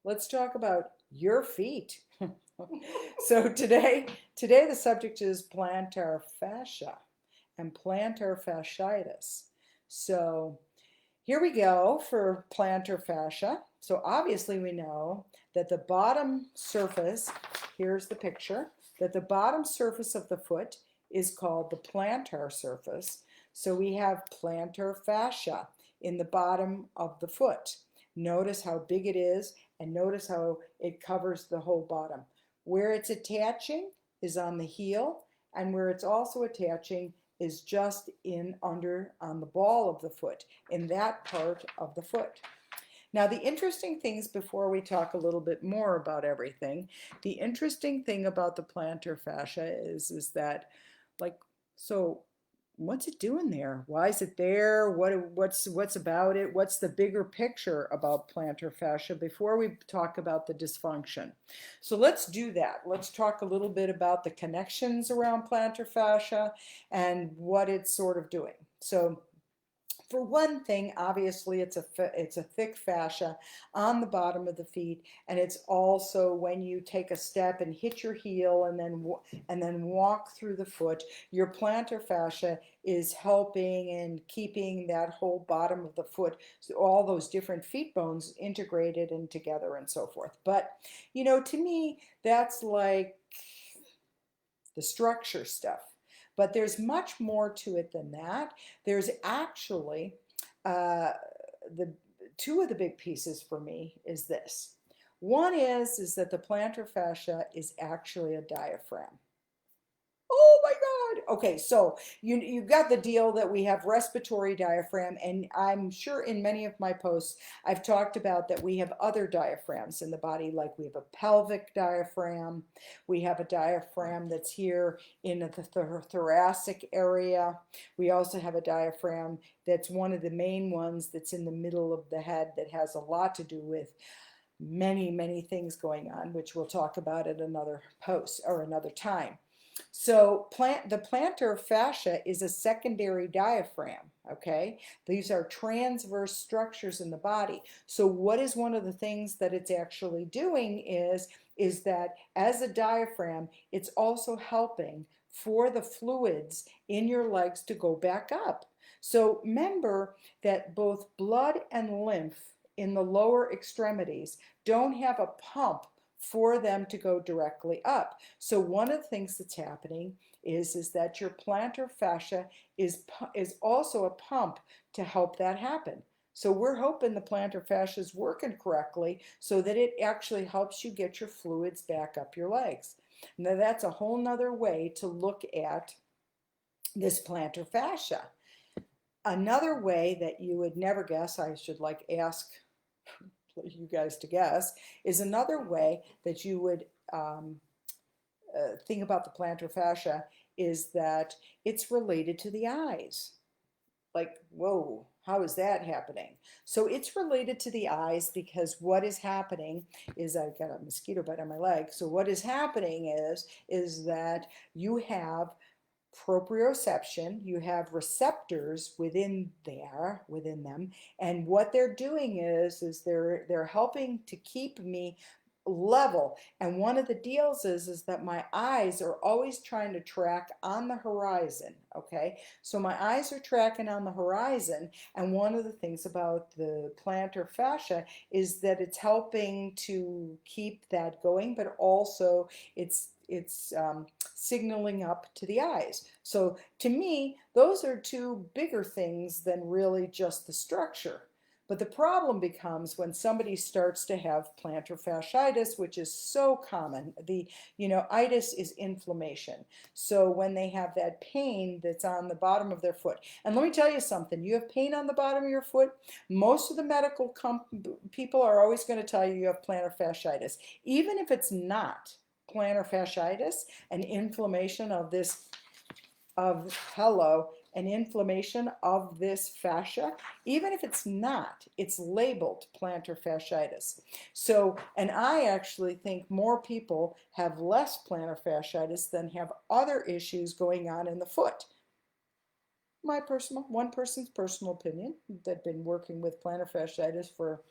let's talk about your feet. So today the subject is plantar fascia and plantar fasciitis. So here we go for plantar fascia. So obviously we know that the bottom surface, here's the picture, that the bottom surface of the foot is called the plantar surface. So we have plantar fascia in the bottom of the foot. Notice how big it is and notice how it covers the whole bottom. Where it's attaching is on the heel, and where it's also attaching is just in under on the ball of the foot, in that part of the foot. Now, the interesting things before we talk a little bit more about everything, the interesting thing about the plantar fascia is that, like, so what's it doing there? Why is it there? What's about it? What's the bigger picture about plantar fascia before we talk about the dysfunction? So let's do that. Let's talk a little bit about the connections around plantar fascia and what it's sort of doing. So for one thing, obviously, it's a thick fascia on the bottom of the feet, and it's also when you take a step and hit your heel and then walk through the foot, your plantar fascia is helping and keeping that whole bottom of the foot, so all those different feet bones integrated and together and so forth. But to me, that's like the structure stuff. But there's much more to it than that. There's actually the two of the big pieces for me is this. One is that the plantar fascia is actually a diaphragm. Oh my God. Okay, so you got the deal that we have respiratory diaphragm, and I'm sure in many of my posts I've talked about that we have other diaphragms in the body, like we have a pelvic diaphragm, we have a diaphragm that's here in the thoracic area. We also have a diaphragm that's one of the main ones that's in the middle of the head that has a lot to do with many things going on, which we'll talk about at another post or another time. So the plantar fascia is a secondary diaphragm, okay? These are transverse structures in the body. So what is one of the things that it's actually doing is that as a diaphragm, it's also helping for the fluids in your legs to go back up. So remember that both blood and lymph in the lower extremities don't have a pump for them to go directly up. So one of the things that's happening is that your plantar fascia is also a pump to help that happen. So we're hoping the plantar fascia is working correctly so that it actually helps you get your fluids back up your legs. Now that's a whole nother way to look at this plantar fascia. Another way that you would never guess, I should ask you guys to guess, is another way that you would think about the plantar fascia is that it's related to the eyes. Like, whoa, how is that happening? So it's related to the eyes because what is happening is I've got a mosquito bite on my leg. So what is happening is that you have proprioception, you have receptors within them, and what they're doing is they're helping to keep me level. And one of the deals is that my eyes are always trying to track on the horizon. Okay, so my eyes are tracking on the horizon, and one of the things about the plantar fascia is that it's helping to keep that going, but also it's signaling up to the eyes. So to me, those are two bigger things than really just the structure. But the problem becomes when somebody starts to have plantar fasciitis, which is so common. Itis is inflammation. So when they have that pain that's on the bottom of their foot, and let me tell you something, you have pain on the bottom of your foot, most of the medical people are always going to tell you have plantar fasciitis. Even if it's not plantar fasciitis, an inflammation of this an inflammation of this fascia, even if it's not, it's labeled plantar fasciitis. So, and I actually think more people have less plantar fasciitis than have other issues going on in the foot. One person's personal opinion. They've been working with plantar fasciitis for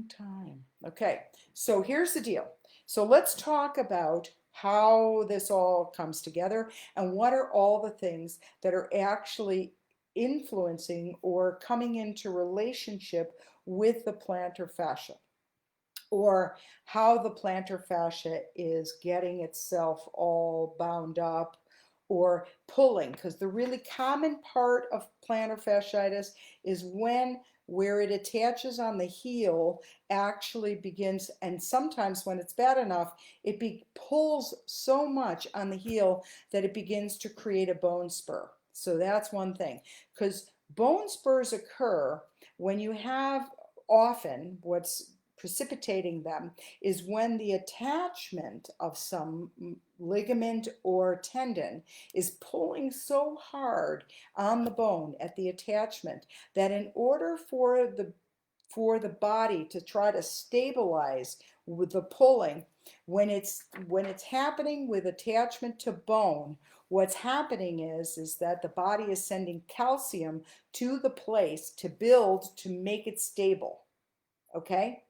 long time. Okay, so here's the deal. So let's talk about how this all comes together and what are all the things that are actually influencing or coming into relationship with the plantar fascia, or how the plantar fascia is getting itself all bound up or pulling, because the really common part of plantar fasciitis is when where it attaches on the heel actually begins, and sometimes when it's bad enough, pulls so much on the heel that it begins to create a bone spur. So that's one thing, because bone spurs occur when you have, often what's precipitating them is when the attachment of some ligament or tendon is pulling so hard on the bone at the attachment that in order for the body to try to stabilize with the pulling, when it's happening with attachment to bone, what's happening is that the body is sending calcium to the place to build, to make it stable. Okay,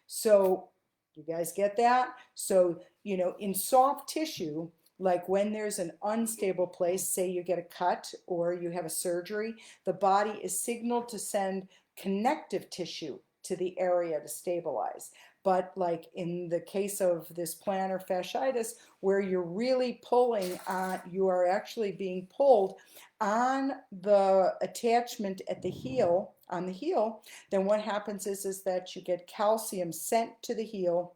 so you guys get that? So, in soft tissue, like when there's an unstable place, say you get a cut or you have a surgery, the body is signaled to send connective tissue to the area to stabilize. But like in the case of this plantar fasciitis, where you're really pulling on, you are actually being pulled on the attachment at the heel, on the heel, then what happens is that you get calcium sent to the heel.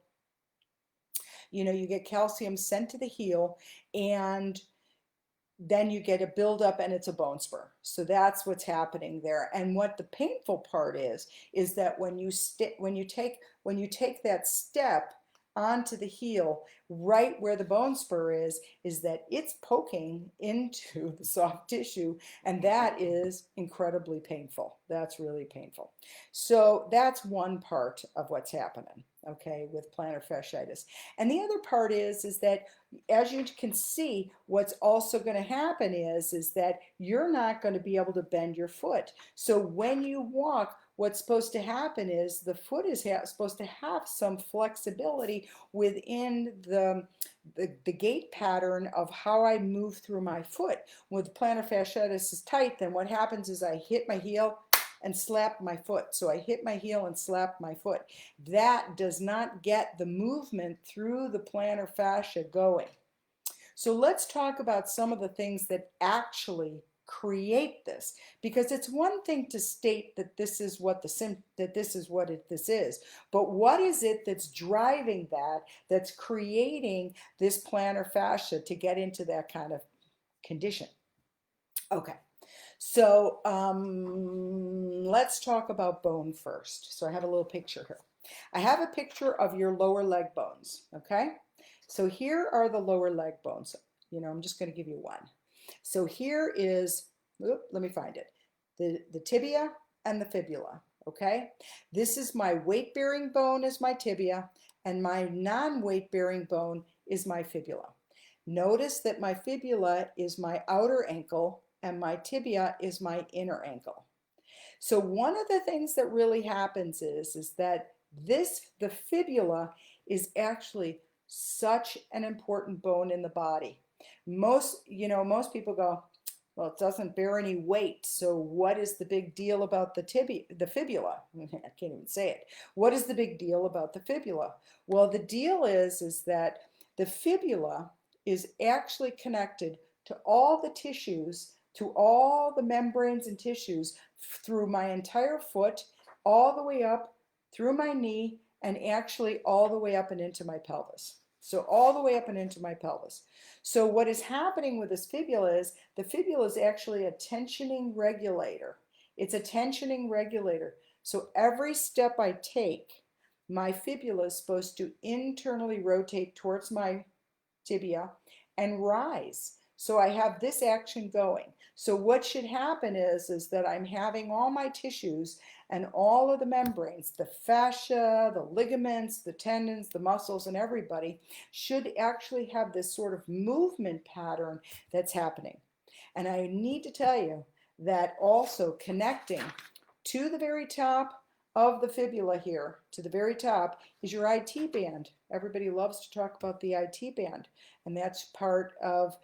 You get calcium sent to the heel, and then you get a buildup and it's a bone spur. So that's what's happening there. And what the painful part is that when you take that step onto the heel, right where the bone spur is that it's poking into the soft tissue, and that is incredibly painful. That's really painful. So that's one part of what's happening, okay, with plantar fasciitis. And the other part is that, as you can see, what's also going to happen is that you're not going to be able to bend your foot. So when you walk, what's supposed to happen is the foot is supposed to have some flexibility within the gait pattern of how I move through my foot. When the plantar fasciitis is tight, then what happens is I hit my heel and slap my foot. So I hit my heel and slap my foot. That does not get the movement through the plantar fascia going. So let's talk about some of the things that actually create this, because it's one thing to state that this is what this is, but what is it that's driving that, that's creating this plantar fascia to get into that kind of condition? Okay. So let's talk about bone first. So I have a little picture here. I have a picture of your lower leg bones, okay? So here are the lower leg bones. I'm just going to give you one. So here is, let me find it, the tibia and the fibula, okay? This is my weight-bearing bone is my tibia, and my non-weight-bearing bone is my fibula. Notice that my fibula is my outer ankle, and my tibia is my inner ankle. So one of the things that really happens is that the fibula is actually such an important bone in the body. Most people go, well, it doesn't bear any weight, so what is the big deal about the fibula? I can't even say it. What is the big deal about the fibula? Well, the deal is that the fibula is actually connected to all the tissues, to all the membranes and tissues through my entire foot, all the way up through my knee, and actually all the way up and into my pelvis. So all the way up and into my pelvis. So what is happening with this fibula is the fibula is actually a tensioning regulator. It's a tensioning regulator. So every step I take, my fibula is supposed to internally rotate towards my tibia and rise. So I have this action going. So what should happen is that I'm having all my tissues and all of the membranes, the fascia, the ligaments, the tendons, the muscles, and everybody should actually have this sort of movement pattern that's happening. And I need to tell you that also connecting to the very top of the fibula here to the very top is your IT band. Everybody loves to talk about the IT band, and that's part of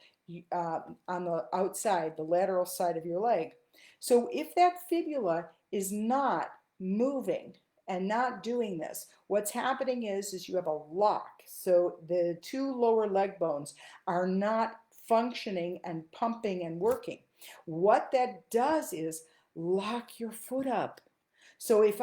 on the outside, the lateral side of your leg. So if that fibula is not moving and not doing this, what's happening is you have a lock. So the two lower leg bones are not functioning and pumping and working. What that does is lock your foot up. So if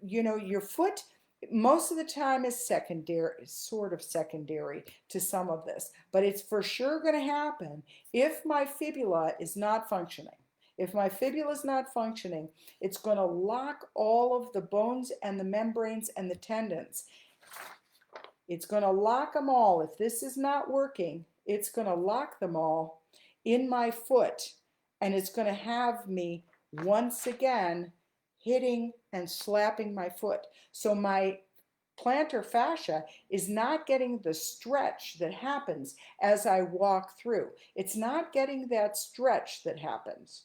your foot most of the time is secondary, sort of secondary to some of this, but it's for sure going to happen if my fibula is not functioning. If my fibula is not functioning, it's going to lock all of the bones and the membranes and the tendons. It's going to lock them all. If this is not working, it's going to lock them all in my foot, and it's going to have me once again hitting and slapping my foot. So my plantar fascia is not getting the stretch that happens as I walk through. It's not getting that stretch that happens.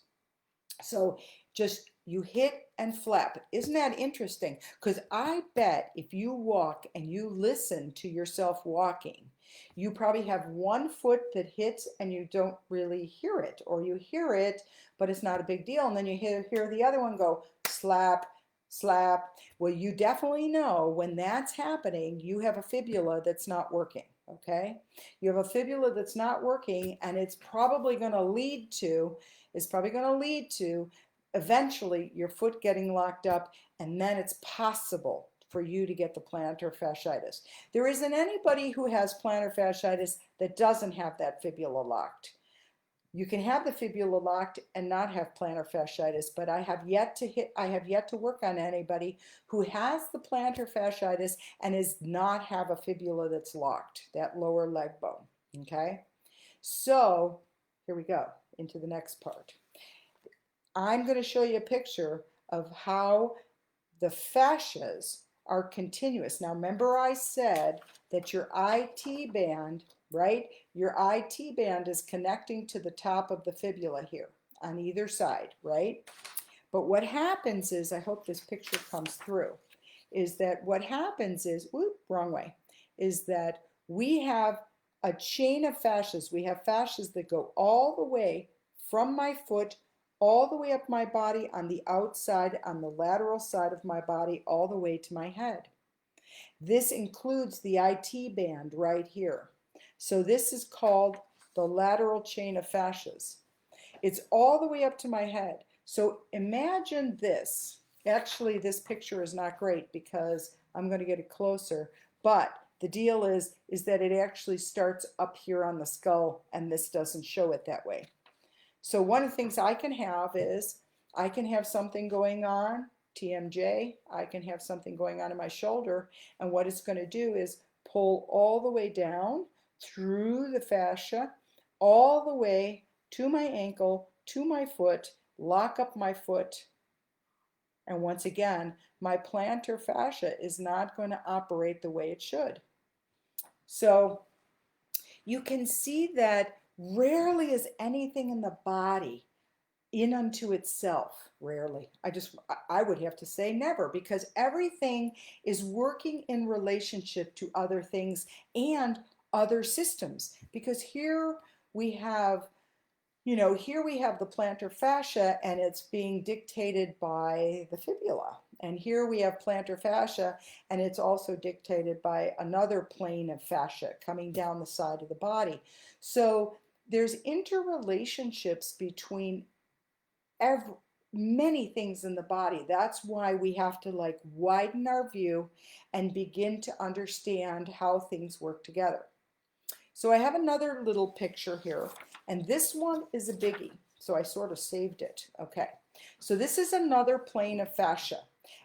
So just you hit and flap. Isn't that interesting? Because I bet if you walk and you listen to yourself walking, you probably have one foot that hits and you don't really hear it, or you hear it, but it's not a big deal. And then you hear the other one go slap, slap. Well, you definitely know when that's happening, you have a fibula that's not working. Okay? You have a fibula that's not working, and it's probably going to lead to eventually your foot getting locked up, and then it's possible for you to get the plantar fasciitis. There isn't anybody who has plantar fasciitis that doesn't have that fibula locked. You can have the fibula locked and not have plantar fasciitis, but I have yet to work on anybody who has the plantar fasciitis and does not have a fibula that's locked, that lower leg bone. Okay? So here we go into the next part. I'm going to show you a picture of how the fascias are continuous. Now remember I said that your IT band, right? Your IT band is connecting to the top of the fibula here on either side, right? But what happens is, I hope this picture comes through, is that what happens is, wrong way, is that we have a chain of fascias. We have fascias that go all the way from my foot all the way up my body on the outside, on the lateral side of my body, all the way to my head. This includes the IT band right here. So this is called the lateral chain of fascias. It's all the way up to my head. So imagine this. Actually, this picture is not great because I'm going to get it closer, but the deal is that it actually starts up here on the skull, and this doesn't show it that way. So one of the things I can have is I can have something going on, TMJ, I can have something going on in my shoulder, and what it's going to do is pull all the way down through the fascia, all the way to my ankle, to my foot, lock up my foot, and once again, my plantar fascia is not going to operate the way it should. So you can see that rarely is anything in the body in unto itself. Rarely. I would have to say never, because everything is working in relationship to other things and other systems. Because here we have the plantar fascia, and it's being dictated by the fibula. And here we have plantar fascia, and it's also dictated by another plane of fascia coming down the side of the body. So there's interrelationships between many things in the body. That's why we have to widen our view and begin to understand how things work together. So I have another little picture here, and this one is a biggie, so I sort of saved it. Okay, so this is another plane of fascia,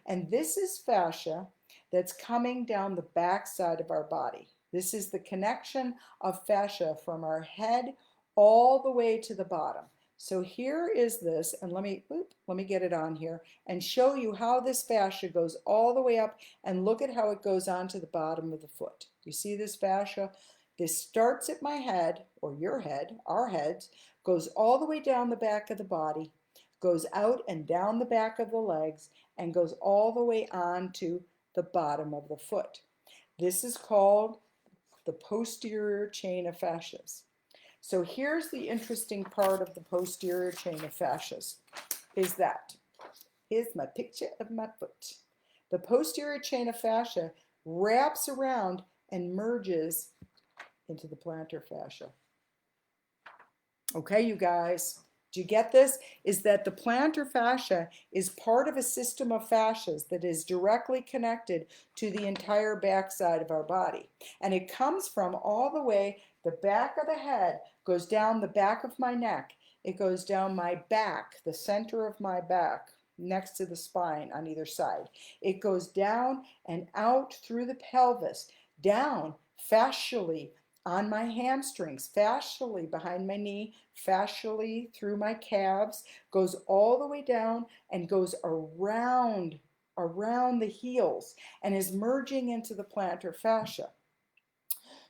and this is fascia that's coming down the back side of our body. This is the connection of fascia from our head all the way to the bottom. So here is this, and let me get it on here and show you how this fascia goes all the way up, and look at how it goes on to the bottom of the foot. You see this fascia? This starts at my head, or your head, our heads, goes all the way down the back of the body, goes out and down the back of the legs and goes all the way on to the bottom of the foot. This is called the posterior chain of fascias. So here's the interesting part of the posterior chain of fascias is that, here's my picture of my foot. The posterior chain of fascia wraps around and merges into the plantar fascia. Okay, you guys, do you get this? Is that the plantar fascia is part of a system of fascias that is directly connected to the entire backside of our body. And it comes from all the way, the back of the head goes down the back of my neck. It goes down my back, the center of my back, next to the spine on either side. It goes down and out through the pelvis, down fascially on my hamstrings, fascially behind my knee, fascially through my calves, goes all the way down and goes around the heels and is merging into the plantar fascia.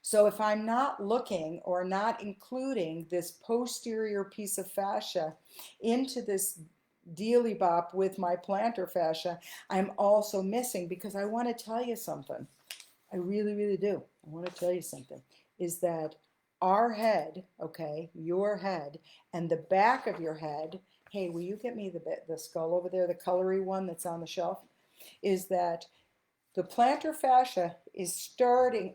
So if I'm not looking or not including this posterior piece of fascia into this dealy bop with my plantar fascia, I'm also missing, because I want to tell you something. I really, really do. I want to tell you something, is that our head, okay, your head, and the back of your head, hey, will you get me the skull over there, the colory one that's on the shelf, is that the plantar fascia is starting,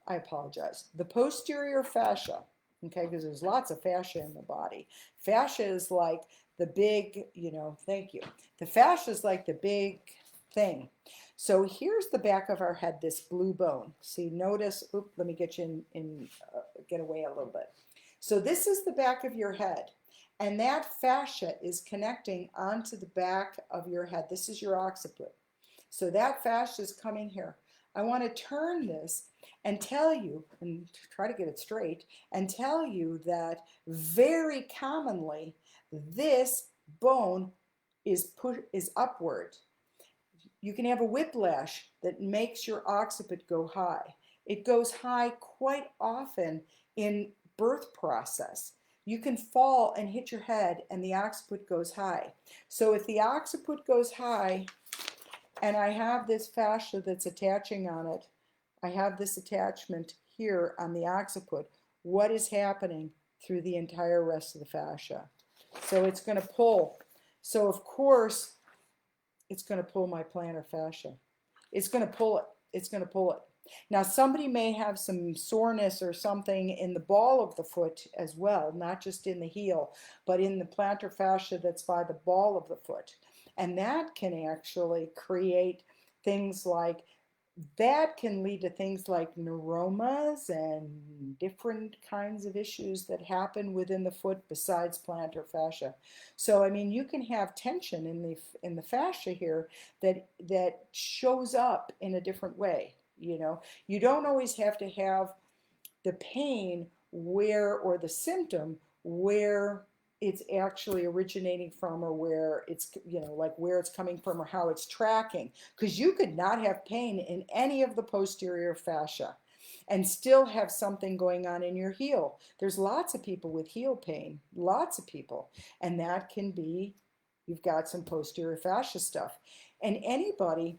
I apologize, the posterior fascia, okay, because there's lots of fascia in the body. Fascia is like the big, thank you. The fascia is like the big thing. So here's the back of our head, this blue bone. See, notice, let me get you get away a little bit. So this is the back of your head, and that fascia is connecting onto the back of your head. This is your occiput. So that fascia is coming here. I want to turn this and tell you, and try to get it straight, and tell you that very commonly this bone is upward. You can have a whiplash that makes your occiput go high. It goes high quite often in birth process. You can fall and hit your head and the occiput goes high. So if the occiput goes high and I have this fascia that's attaching on it, I have this attachment here on the occiput, what is happening through the entire rest of the fascia? So it's going to pull. So of course, it's going to pull my plantar fascia. It's going to pull it. It's going to pull it. Now, somebody may have some soreness or something in the ball of the foot as well, not just in the heel, but in the plantar fascia that's by the ball of the foot. And that can actually create things like, that can lead to things like neuromas and different kinds of issues that happen within the foot besides plantar fascia. So I mean, you can have tension in the fascia here that shows up in a different way. You don't always have to have the pain where, or the symptom where it's actually originating from, or where it's, like where it's coming from or how it's tracking. Because you could not have pain in any of the posterior fascia and still have something going on in your heel. There's lots of people with heel pain, lots of people. And that can be, you've got some posterior fascia stuff. And anybody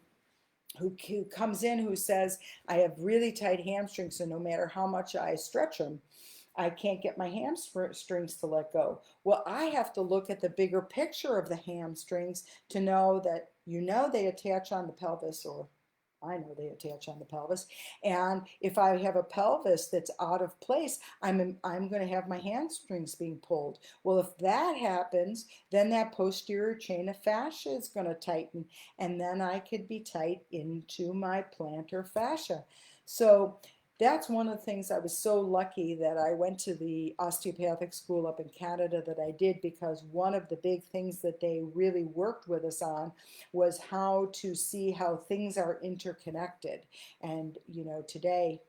who comes in who says, I have really tight hamstrings, so no matter how much I stretch them, I can't get my hamstrings to let go. Well, I have to look at the bigger picture of the hamstrings to know that, they attach on the pelvis, or I know they attach on the pelvis. And if I have a pelvis that's out of place, I'm going to have my hamstrings being pulled. Well, if that happens, then that posterior chain of fascia is going to tighten, and then I could be tight into my plantar fascia. So that's one of the things. I was so lucky that I went to the osteopathic school up in Canada that I did, because one of the big things that they really worked with us on was how to see how things are interconnected. And today,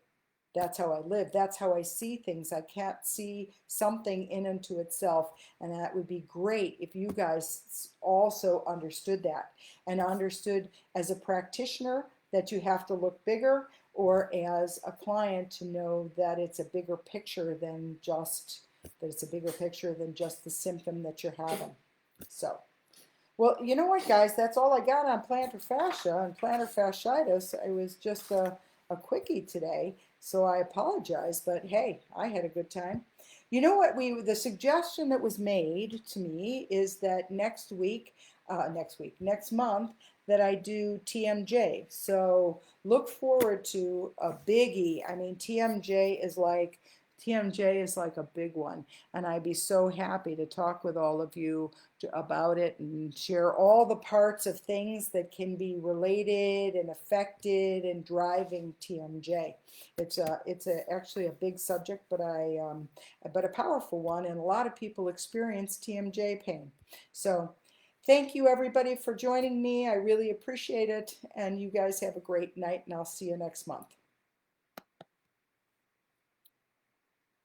that's how I live. That's how I see things. I can't see something in and to itself. And that would be great if you guys also understood that, and understood as a practitioner that you have to look bigger, or as a client to know that it's a bigger picture than just the symptom that you're having. So, well, you know what, guys? That's all I got on plantar fascia and plantar fasciitis. It was just a quickie today, so I apologize. But hey, I had a good time. You know what? The suggestion that was made to me is that next month, that I do TMJ. So look forward to a biggie. I mean, TMJ is like a big one, and I'd be so happy to talk with all of you about it and share all the parts of things that can be related and affected and driving TMJ. It's actually a big subject, but a powerful one, and a lot of people experience TMJ pain. So thank you everybody for joining me. I really appreciate it, and you guys have a great night, and I'll see you next month.